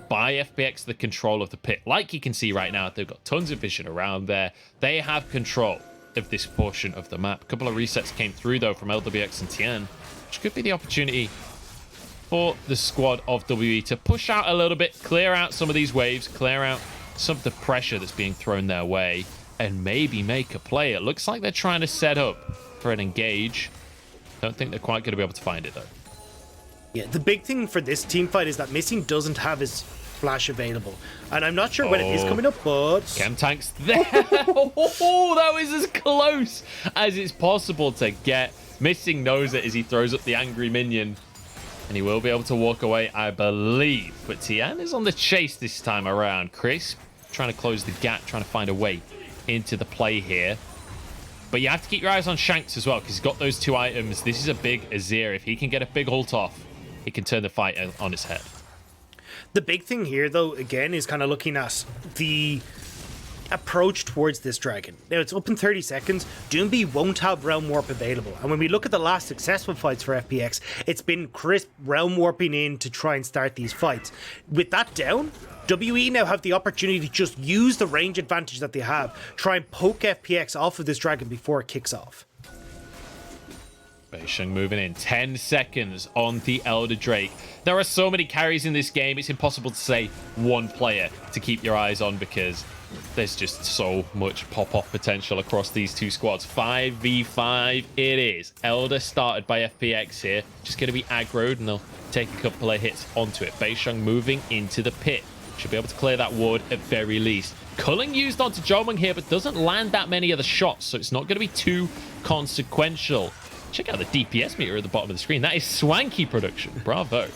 buy FPX the control of the pit. Like you can see right now, they've got tons of vision around there. They have control of this portion of the map. A couple of resets came through though from Lwx and Tian, which could be the opportunity for the squad of WE to push out a little bit, clear out some of these waves, clear out some of the pressure that's being thrown their way, and maybe make a play. It looks like they're trying to set up for an engage. Don't think they're quite going to be able to find it though. Yeah, the big thing for this team fight is that Missing doesn't have his flash available, and I'm not sure when it is coming up, but Chem Tank's there. Oh, that was as close as it's possible to get. Missing knows it as he throws up the angry minion, and he will be able to walk away, I believe. But Tian is on the chase this time around. Chris trying to close the gap, trying to find a way into the play here. But you have to keep your eyes on Shanks as well, because he's got those 2 items. This is a big Azir. If he can get a big ult off, he can turn the fight on its head. The big thing here, though, again, is kind of looking at the approach towards this dragon. Now, it's up in 30 seconds. Doinb won't have Realm Warp available. And when we look at the last successful fights for FPX, it's been crisp Realm Warping in to try and start these fights. With that down, WE now have the opportunity to just use the range advantage that they have, try and poke FPX off of this dragon before it kicks off. Beishang moving in. 10 seconds on the Elder Drake. There are so many carries in this game, it's impossible to say one player to keep your eyes on because there's just so much pop-off potential across these two squads. 5v5 it is. Elder started by FPX here. Just going to be aggroed and they'll take a couple of hits onto it. Beishang moving into the pit. Should be able to clear that ward at very least. Culling used onto Jiumeng here, but doesn't land that many of the shots, so it's not going to be too consequential. Check out the DPS meter at the bottom of the screen. That is swanky production. Bravo.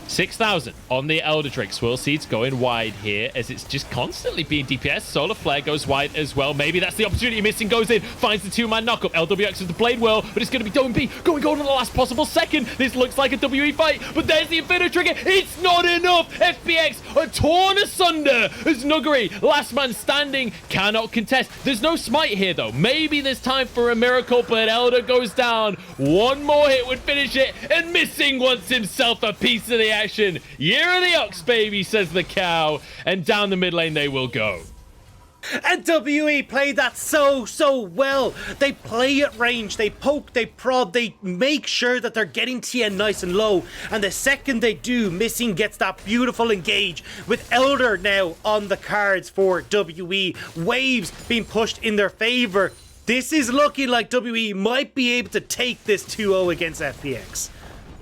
6,000 on the Elder Drake. Swirl Seeds going wide here as it's just constantly being DPS. Solar Flare goes wide as well. Maybe that's the opportunity. Missing goes in, finds the 2-man knockup. Lwx has played well, but it's going to be Doinb going gold in the last possible second. This looks like a WE fight, but there's the Infinite Trigger. It's not enough. FPX are torn asunder as Nuguri, last man standing, cannot contest. There's no smite here though. Maybe there's time for a miracle, but Elder goes down. One more hit would finish it, and Missing wants himself a piece of the action. Year of the Ox, baby, says the cow. And down the mid lane they will go. And WE play that so well. They play at range, they poke, they prod, they make sure that they're getting Tian nice and low. And the second they do, Missing gets that beautiful engage with Elder now on the cards for WE. Waves being pushed in their favor. This is looking like WE might be able to take this 2-0 against FPX.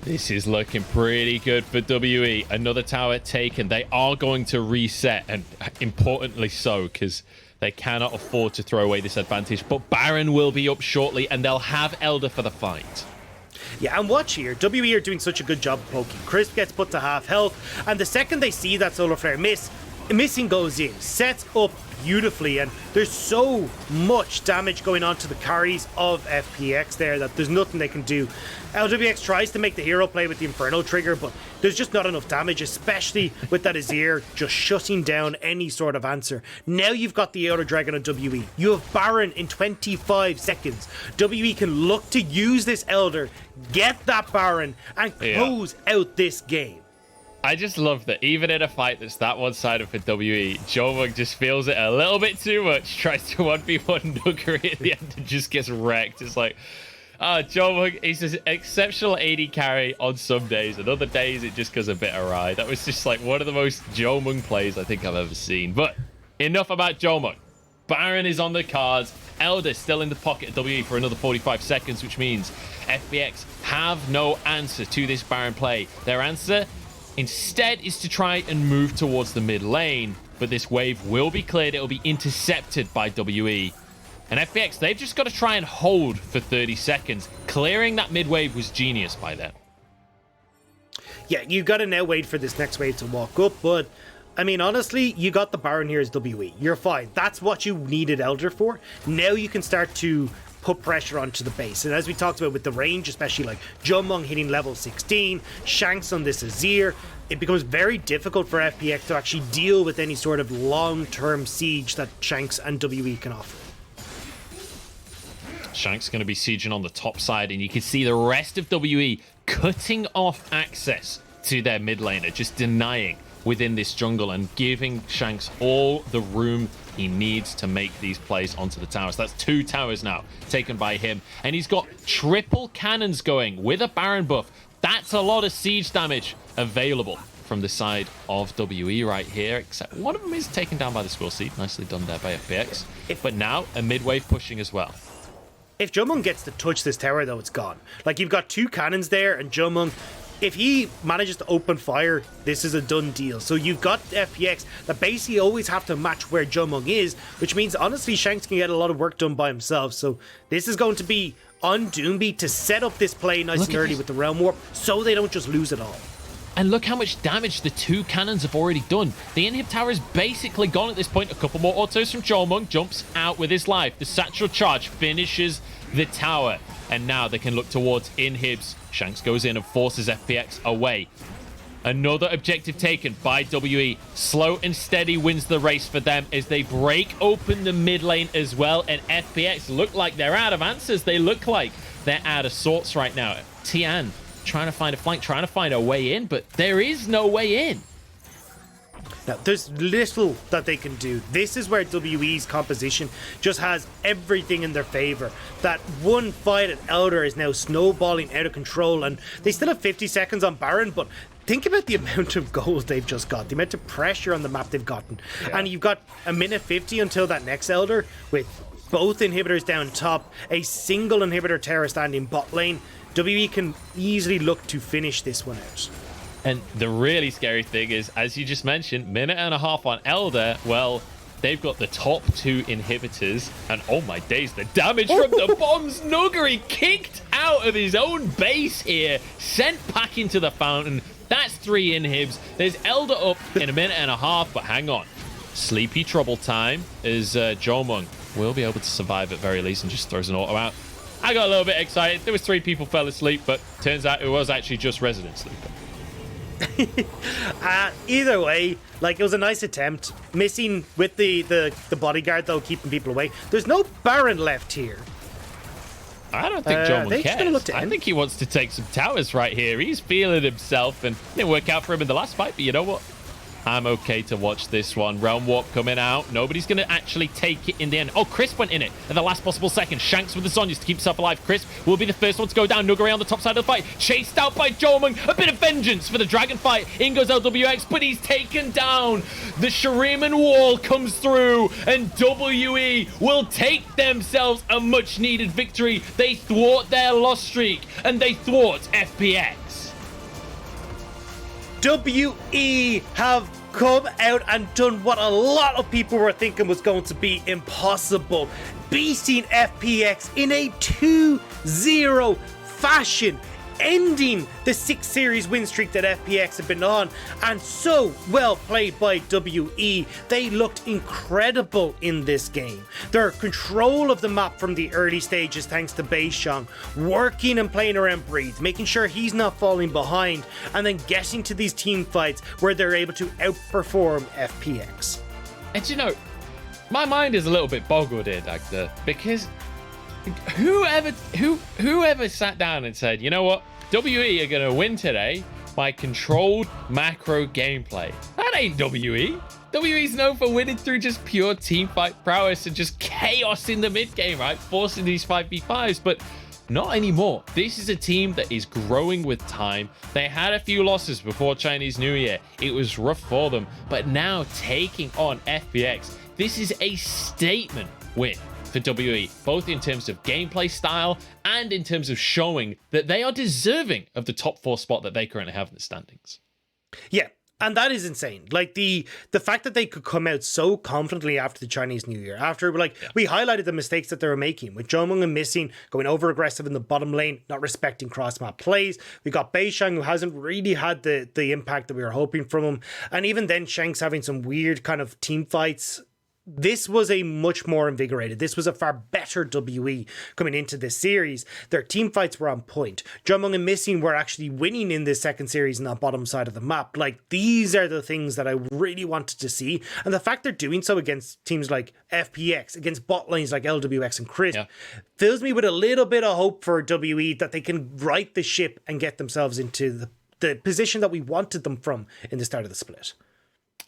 This is looking pretty good for WE. Another tower taken. They are going to reset, and importantly so, because they cannot afford to throw away this advantage. But Baron will be up shortly, and they'll have Elder for the fight. Yeah, and watch here. WE are doing such a good job of poking. Crisp gets put to half health, and the second they see that Solar Flare Missing goes in, sets up beautifully, and there's so much damage going on to the carries of FPX there that there's nothing they can do. Lwx tries to make the hero play with the Inferno trigger, but there's just not enough damage, especially with that Azir just shutting down any sort of answer. Now you've got the Elder Dragon on WE. You have Baron in 25 seconds. WE can look to use this Elder, get that Baron, and close out this game. I just love that even in a fight that's that one-sided for WE, Jiumeng just feels it a little bit too much, tries to 1v1 Nuguri at the end and just gets wrecked. It's like, Jiumeng, he's an exceptional AD carry on some days, and other days it just goes a bit awry. That was just like one of the most Jiumeng plays I think I've ever seen. But enough about Jiumeng. Baron is on the cards. Elder still in the pocket of WE for another 45 seconds, which means FPX have no answer to this Baron play. Their answer instead is to try and move towards the mid lane, but this wave will be cleared. It will be intercepted by WE. And FPX, they've just got to try and hold for 30 seconds. Clearing that mid wave was genius by them. Yeah, you got to now wait for this next wave to walk up, but I mean, honestly, you got the Baron here as WE. You're fine. That's what you needed Elder for. Now you can start to put pressure onto the base. And as we talked about with the range, especially like Jiumeng hitting level 16, Shanks on this Azir, it becomes very difficult for FPX to actually deal with any sort of long-term siege that Shanks and WE can offer. Shanks going to be sieging on the top side, and you can see the rest of WE cutting off access to their mid laner, just denying within this jungle and giving Shanks all the room he needs to make these plays onto the towers. That's 2 towers now taken by him, and he's got triple cannons going with a Baron buff. That's a lot of siege damage available from the side of WE right here, except one of them is taken down by the Squirrel Seed. Nicely done there by FPX. But now a mid-wave pushing as well. If Jiumeng gets to touch this tower, though, it's gone. Like, you've got 2 cannons there, and Jiumeng, if he manages to open fire, this is a done deal. So you've got FPX that basically always have to match where Jiumeng is, which means, honestly, Shanks can get a lot of work done by himself. So this is going to be on Doinb to set up this play nice and early with the Realm Warp, so they don't just lose it all. And look how much damage the 2 cannons have already done. The inhib tower is basically gone at this point. A couple more autos from Jiumeng, jumps out with his life. The satchel charge finishes the tower. And now they can look towards inhibs. Shanks goes in and forces FPX away. Another objective taken by WE. Slow and steady wins the race for them as they break open the mid lane as well. And FPX look like they're out of answers. They look like they're out of sorts right now. Tian trying to find a flank, trying to find a way in, but there is no way in. Now, there's little that they can do. This is where WE's composition just has everything in their favor. That one fight at Elder is now snowballing out of control, and they still have 50 seconds on Baron, but think about the amount of goals they've just got, the amount of pressure on the map they've gotten. Yeah. And you've got a minute 50 until that next Elder, with both inhibitors down top, a single inhibitor Terra standing bot lane. WE can easily look to finish this one out. And the really scary thing is, as you just mentioned, minute and a half on Elder. Well, they've got the top 2 inhibitors, and oh my days, the damage from the bombs. Nuguri kicked out of his own base here, sent back into the fountain. That's 3 inhibs. There's Elder up in a minute and a half, but hang on. Sleepy trouble time as Jiumeng will be able to survive at very least and just throws an auto out. I got a little bit excited. There was 3 people fell asleep, but turns out it was actually just resident sleeping. Either way, like, it was a nice attempt. Missing with the bodyguard, though, keeping people away. There's no Baron left here. I don't think Jiumeng cares. I think he wants to take some towers right here. He's feeling himself, and it didn't work out for him in the last fight, but you know what? I'm okay to watch this one. Realm Warp coming out. Nobody's going to actually take it in the end. Oh, Crisp went in it at the last possible second. Shanks with the Zonyas to keep himself alive. Crisp will be the first one to go down. Nuguri on the top side of the fight. Chased out by Jiumeng. A bit of vengeance for the dragon fight. In goes Lwx, but he's taken down. The Shuriman wall comes through, and WE will take themselves a much-needed victory. They thwart their loss streak, and they thwart FPX. WE have come out and done what a lot of people were thinking was going to be impossible. Beating FPX in a 2-0 fashion, ending the 6 series win streak that FPX have been on, and so well played by WE. They looked incredible in this game. Their control of the map from the early stages thanks to Beishang, working and playing around Breeze, making sure he's not falling behind, and then getting to these team fights where they're able to outperform FPX. And you know, my mind is a little bit boggled here, Dagda, because whoever sat down and said, you know what, WE are going to win today by controlled macro gameplay. That ain't WE. WE's known for winning through just pure teamfight prowess and just chaos in the mid game, right? Forcing these 5v5s, but not anymore. This is a team that is growing with time. They had a few losses before Chinese New Year. It was rough for them, but now taking on FPX, this is a statement win for WE, both in terms of gameplay style and in terms of showing that they are deserving of the top 4 spot that they currently have in the standings. Yeah, and that is insane. Like, the fact that they could come out so confidently after the Chinese New Year, after, like, we highlighted the mistakes that they were making with Jiumeng and missing, going over aggressive in the bottom lane, not respecting cross map plays. We got Beishang, who hasn't really had the impact that we were hoping from him, and even then Shanks having some weird kind of team fights this was a much more invigorated, this was a far better WE coming into this series. Their team fights were on point. Jiumeng and Missing were actually winning in this second series on that bottom side of the map. Like, these are the things that I really wanted to see. And the fact they're doing so against teams like FPX, against bot lanes like Lwx and Chris, fills me with a little bit of hope for WE that they can right the ship and get themselves into the position that we wanted them from in the start of the split.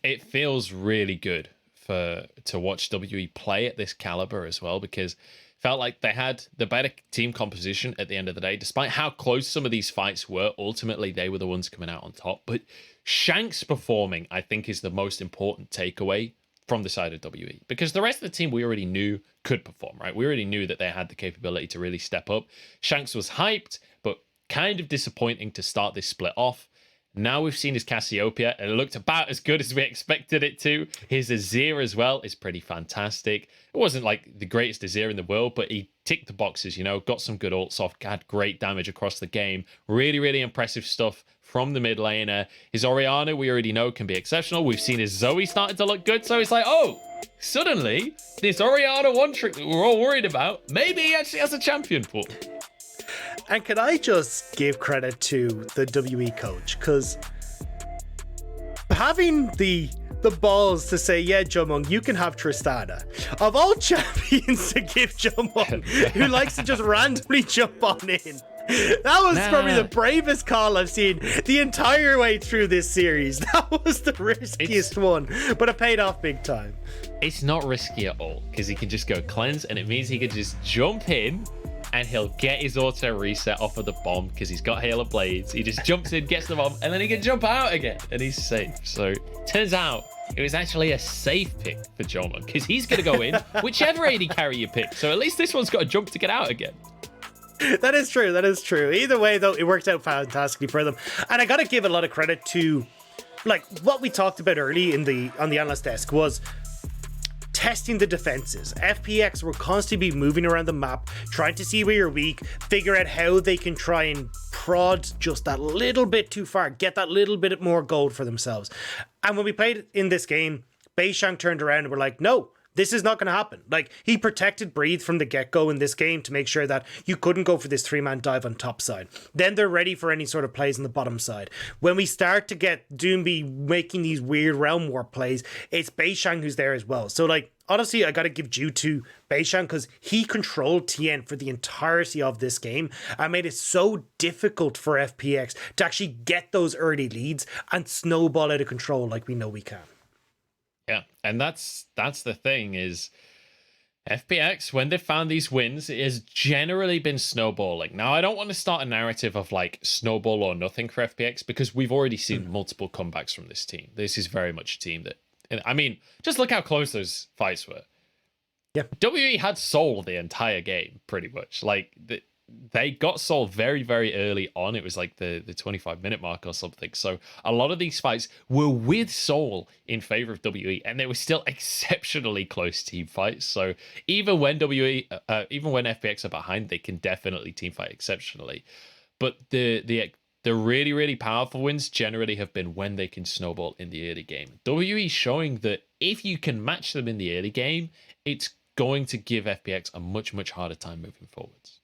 It feels really good to watch WE play at this caliber as well, because felt like they had the better team composition at the end of the day. Despite how close some of these fights were, ultimately they were the ones coming out on top. But Shanks performing, I think, is the most important takeaway from the side of WE, because the rest of the team we already knew could perform, right? We already knew that they had the capability to really step up. Shanks was hyped, but kind of disappointing to start this split off. Now we've seen his Cassiopeia, and it looked about as good as we expected it to. His Azir as well is pretty fantastic. It wasn't like the greatest Azir in the world, but he ticked the boxes, you know, got some good ults off, had great damage across the game. Really, really impressive stuff from the mid laner. His Orianna, we already know, can be exceptional. We've seen his Zoe starting to look good, so it's like, oh, suddenly, this Orianna one trick that we're all worried about, maybe he actually has a champion pool. And can I just give credit to the WE coach? Because having the balls to say, yeah, Jiumeng, you can have Tristana. Of all champions to give Jiumeng, who likes to just randomly jump on in. That was probably the bravest call I've seen the entire way through this series. That was the riskiest one, but it paid off big time. It's not risky at all, because he can just go cleanse, and it means he can just jump in, and he'll get his auto reset off of the bomb because he's got Hail of Blades. He just jumps in, gets the bomb, and then he can jump out again, and he's safe. So, turns out, it was actually a safe pick for Jiumeng, because he's going to go in whichever AD carry you pick. So at least this one's got a jump to get out again. That is true. That is true. Either way, though, it worked out fantastically for them. And I got to give a lot of credit to, like, what we talked about early on the analyst desk was testing the defenses. FPX will constantly be moving around the map, trying to see where you're weak, figure out how they can try and prod just that little bit too far, get that little bit more gold for themselves. And when we played in this game, Beishang turned around and were like, no, this is not going to happen. Like, he protected Breathe from the get-go in this game to make sure that you couldn't go for this three-man dive on top side. Then they're ready for any sort of plays on the bottom side. When we start to get Doinb making these weird realm warp plays, it's Beishang who's there as well. So, like, honestly, I got to give due to Beishang because he controlled Tian for the entirety of this game and made it so difficult for FPX to actually get those early leads and snowball out of control like we know we can. Yeah, and that's the thing is FPX, when they've found these wins, it has generally been snowballing. Now, I don't want to start a narrative of like snowball or nothing for FPX because we've already seen multiple comebacks from this team. This is very much a team that, I mean, just look how close those fights were. Yeah, WE had Soul the entire game, pretty much. Like, they got Soul very, very early on. It was like the 25-minute mark or something. So a lot of these fights were with Soul in favor of WE, and they were still exceptionally close team fights. So even when even when FPX are behind, they can definitely team fight exceptionally. But the really, really powerful wins generally have been when they can snowball in the early game. WE showing that if you can match them in the early game, it's going to give FPX a much, much harder time moving forwards.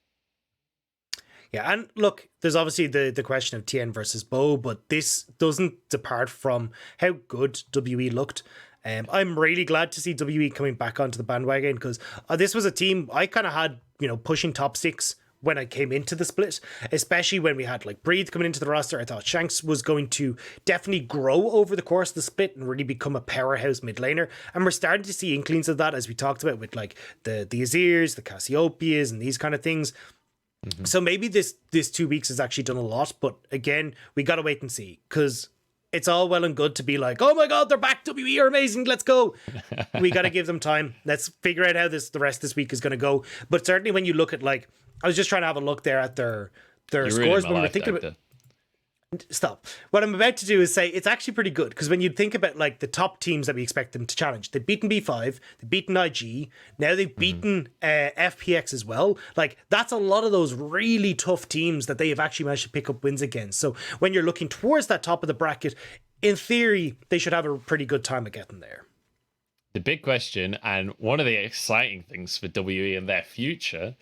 Yeah, and look, there's obviously the question of Tian versus Bo, but this doesn't depart from how good WE looked. I'm really glad to see WE coming back onto the bandwagon because this was a team I kind of had, pushing top 6 when I came into the split, especially when we had like Breathe coming into the roster. I thought Shanks was going to definitely grow over the course of the split and really become a powerhouse mid laner. And we're starting to see inklings of that, as we talked about with like the Azirs, the Cassiopeias and these kind of things. Mm-hmm. So maybe this 2 weeks has actually done a lot, but again, we got to wait and see because it's all well and good to be like, oh my God, they're back. WE are amazing. Let's go. We got to give them time. Let's figure out how the rest of this week is going to go. But certainly when you look at like, I was just trying to have a look there at their scores when we're thinking about. Stop. What I'm about to do is say it's actually pretty good because when you think about like the top teams that we expect them to challenge, they've beaten B5, they've beaten IG, now they've beaten FPX as well. Like that's a lot of those really tough teams that they have actually managed to pick up wins against. So when you're looking towards that top of the bracket, in theory, they should have a pretty good time of getting there. the big question, and one of the exciting things for WE and their future,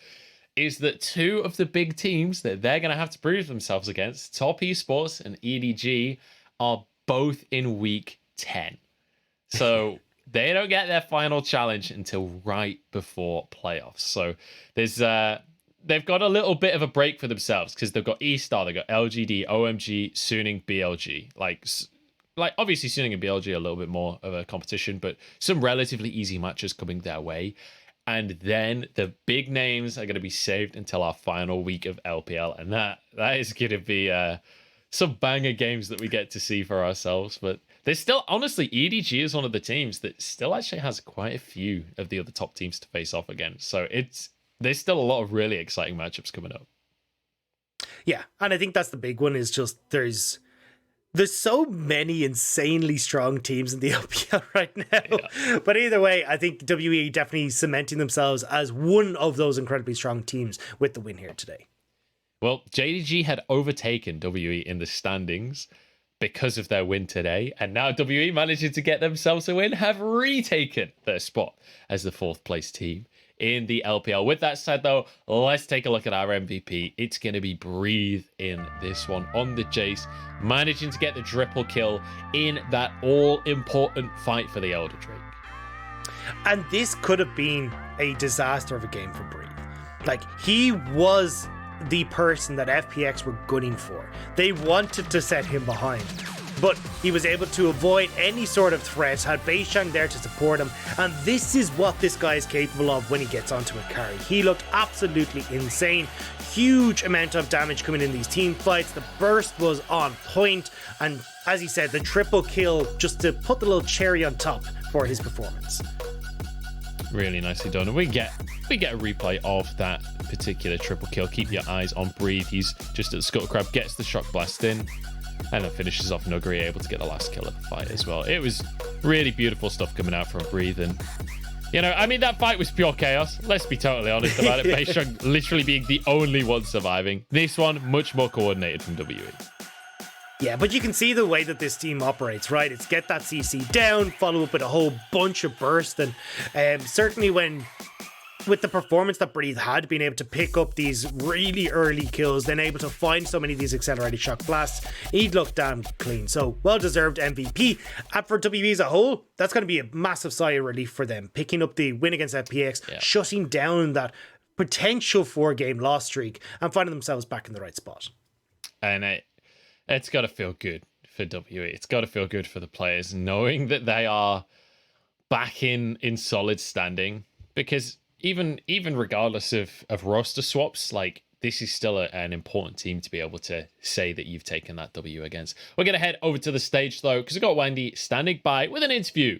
is that two of the big teams that they're going to have to prove themselves against, Top Esports and EDG, are both in week 10. So they don't get their final challenge until right before playoffs. So there's they've got a little bit of a break for themselves because they've got eStar, they've got LGD, OMG, Suning, BLG. Like obviously Suning and BLG are a little bit more of a competition, but some relatively easy matches coming their way. And then the big names are going to be saved until our final week of LPL. And that is going to be some banger games that we get to see for ourselves. But there's still, honestly, EDG is one of the teams that still actually has quite a few of the other top teams to face off against. So there's still a lot of really exciting matchups coming up. Yeah, and I think that's the big one, is just there's so many insanely strong teams in the LPL right now. Yeah. But either way, I think WE definitely cementing themselves as one of those incredibly strong teams with the win here today. Well, JDG had overtaken WE in the standings because of their win today, and now WE, managing to get themselves a win, have retaken their spot as the 4th place team in the LPL. With that said, though, let's take a look at our MVP. It's going to be Breathe in this one on the Jayce, managing to get the triple kill in that all-important fight for the Elder Drake. And this could have been a disaster of a game for Breathe. Like, he was the person that FPX were gunning for. They wanted to set him behind, but he was able to avoid any sort of threat, had Beishang there to support him, and this is what this guy is capable of when he gets onto a carry. He looked absolutely insane. Huge amount of damage coming in these team fights. The burst was on point, and as he said, the triple kill just to put the little cherry on top for his performance. Really nicely done. And we get a replay of that particular triple kill. Keep your eyes on Breathe. He's just at the Scuttle Crab, gets the shock blast in, and then finishes off Nuguri, able to get the last kill of the fight as well. It was really beautiful stuff coming out from Breathe. And, you know, I mean, that fight was pure chaos. Let's be totally honest about it. Beishang literally being the only one surviving. This one, much more coordinated from WE. Yeah, but you can see the way that this team operates, right? It's get that CC down, follow up with a whole bunch of burst, and certainly with the performance that Breathe had, being able to pick up these really early kills, then able to find so many of these accelerated shock blasts, he'd look damn clean. So, well-deserved MVP. And for WE as a whole, that's going to be a massive sigh of relief for them. Picking up the win against FPX, shutting down that potential 4-game loss streak, and finding themselves back in the right spot. And it's got to feel good for WE. It's got to feel good for the players, knowing that they are back in solid standing, because even regardless of roster swaps, like, this is still an important team to be able to say that you've taken that W against. We're going to head over to the stage, though, because we've got Wendy standing by with an interview